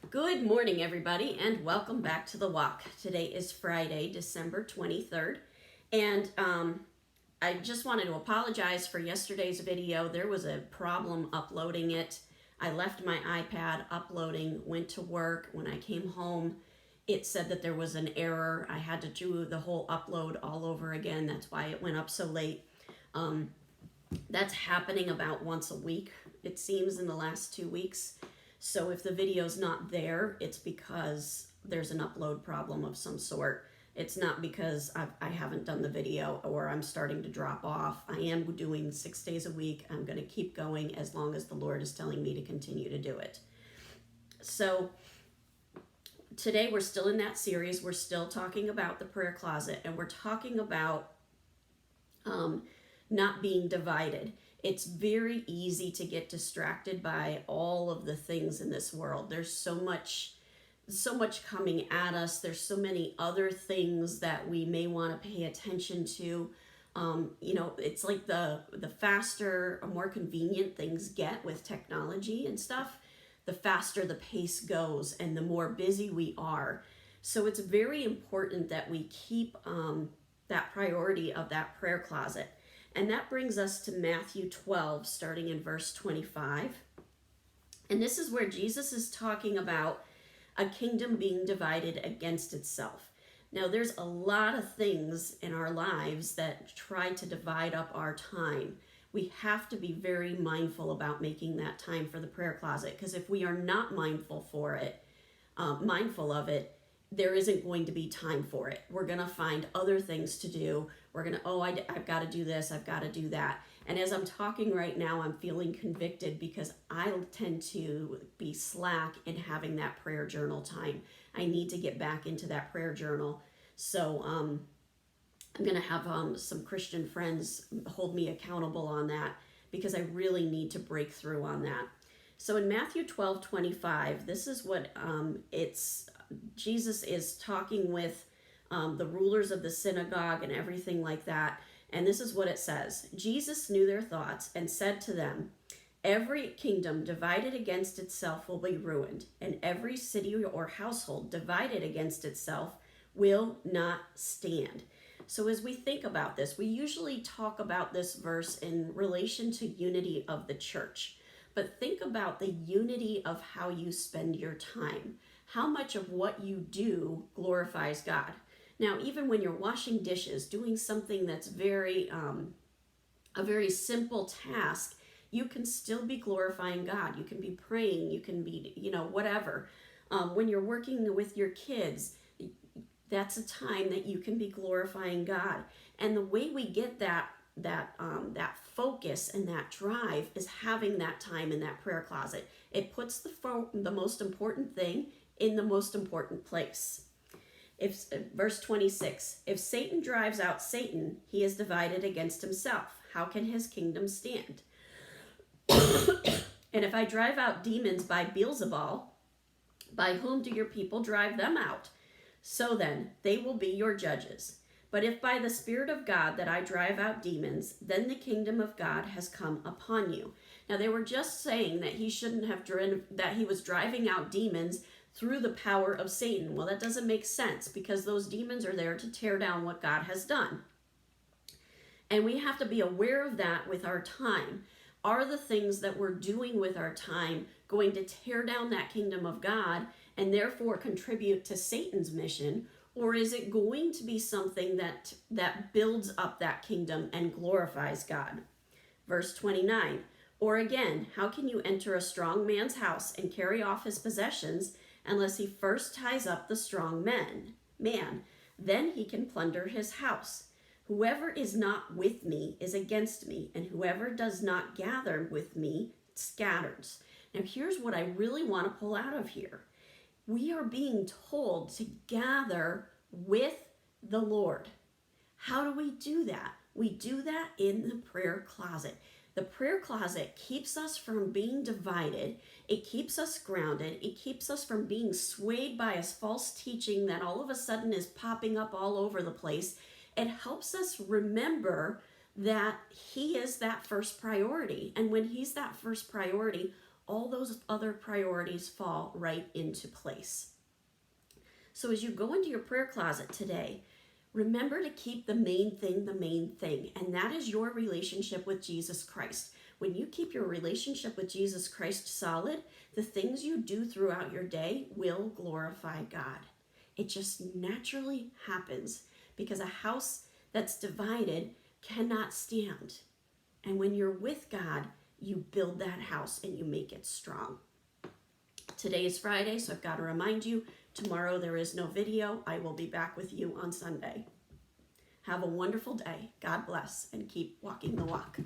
Good morning, everybody, and welcome back to The Walk. Today is Friday, December 23rd, and I just wanted to apologize for yesterday's video. There was a problem uploading it. I left my iPad uploading, went to work. When I came home, it said that there was an error. I had to do the whole upload all over again. That's why it went up so late. That's happening about once a week, it seems, in the last 2 weeks. So if the video's not there, it's because there's an upload problem of some sort. It's not because I haven't done the video or I'm starting to drop off. I am doing 6 days a week. I'm going to keep going as long as the Lord is telling me to continue to do it. So today we're still in that series. We're still talking about the prayer closet, and we're talking about not being divided. It's very easy to get distracted by all of the things in this world. There's so much coming at us. There's so many other things that we may want to pay attention to. It's like the faster or more convenient things get with technology and stuff, the faster the pace goes and the more busy we are. So it's very important that we keep that priority of that prayer closet. And that brings us to Matthew 12, starting in verse 25. And this is where Jesus is talking about a kingdom being divided against itself. Now, there's a lot of things in our lives that try to divide up our time. We have to be very mindful about making that time for the prayer closet, because if we are not mindful of it, there isn't going to be time for it. We're going to find other things to do. We're going to, I've got to do this, I've got to do that. And as I'm talking right now, I'm feeling convicted because I tend to be slack in having that prayer journal time. I need to get back into that prayer journal. So I'm going to have some Christian friends hold me accountable on that, because I really need to break through on that. So in Matthew 12:25, this is what Jesus is talking with the rulers of the synagogue and everything like that. And this is what it says. Jesus knew their thoughts and said to them, "Every kingdom divided against itself will be ruined, and every city or household divided against itself will not stand." So as we think about this, we usually talk about this verse in relation to unity of the church. But think about the unity of how you spend your time. How much of what you do glorifies God? Now, even when you're washing dishes, doing something that's a very simple task, you can still be glorifying God. You can be praying, you can be, whatever. When you're working with your kids, that's a time that you can be glorifying God. And the way we get that focus and that drive is having that time in that prayer closet. It puts the most important thing in the most important place. Verse 26, if Satan drives out Satan, he is divided against himself. How can his kingdom stand? And if I drive out demons by Beelzebul, by whom do your people drive them out? So then, they will be your judges. But if by the Spirit of God that I drive out demons, then the kingdom of God has come upon you. Now, they were just saying that he shouldn't have that he was driving out demons through the power of Satan. Well, that doesn't make sense, because those demons are there to tear down what God has done. And we have to be aware of that with our time. Are the things that we're doing with our time going to tear down that kingdom of God and therefore contribute to Satan's mission? Or is it going to be something that builds up that kingdom and glorifies God? Verse 29, or again, how can you enter a strong man's house and carry off his possessions unless he first ties up the strong man? Then he can plunder his house. Whoever is not with me is against me, and whoever does not gather with me scatters. Now here's what I really want to pull out of here. We are being told to gather with the Lord. How do we do that? We do that in the prayer closet. The prayer closet keeps us from being divided. It keeps us grounded. It keeps us from being swayed by a false teaching that all of a sudden is popping up all over the place. It helps us remember that he is that first priority. And when he's that first priority, all those other priorities fall right into place. So as you go into your prayer closet today, remember to keep the main thing, and that is your relationship with Jesus Christ. When you keep your relationship with Jesus Christ solid, the things you do throughout your day will glorify God. It just naturally happens because a house that's divided cannot stand. And when you're with God, you build that house and you make it strong. Today is Friday, so I've got to remind you, tomorrow there is no video. I will be back with you on Sunday. Have a wonderful day. God bless, and keep walking the walk.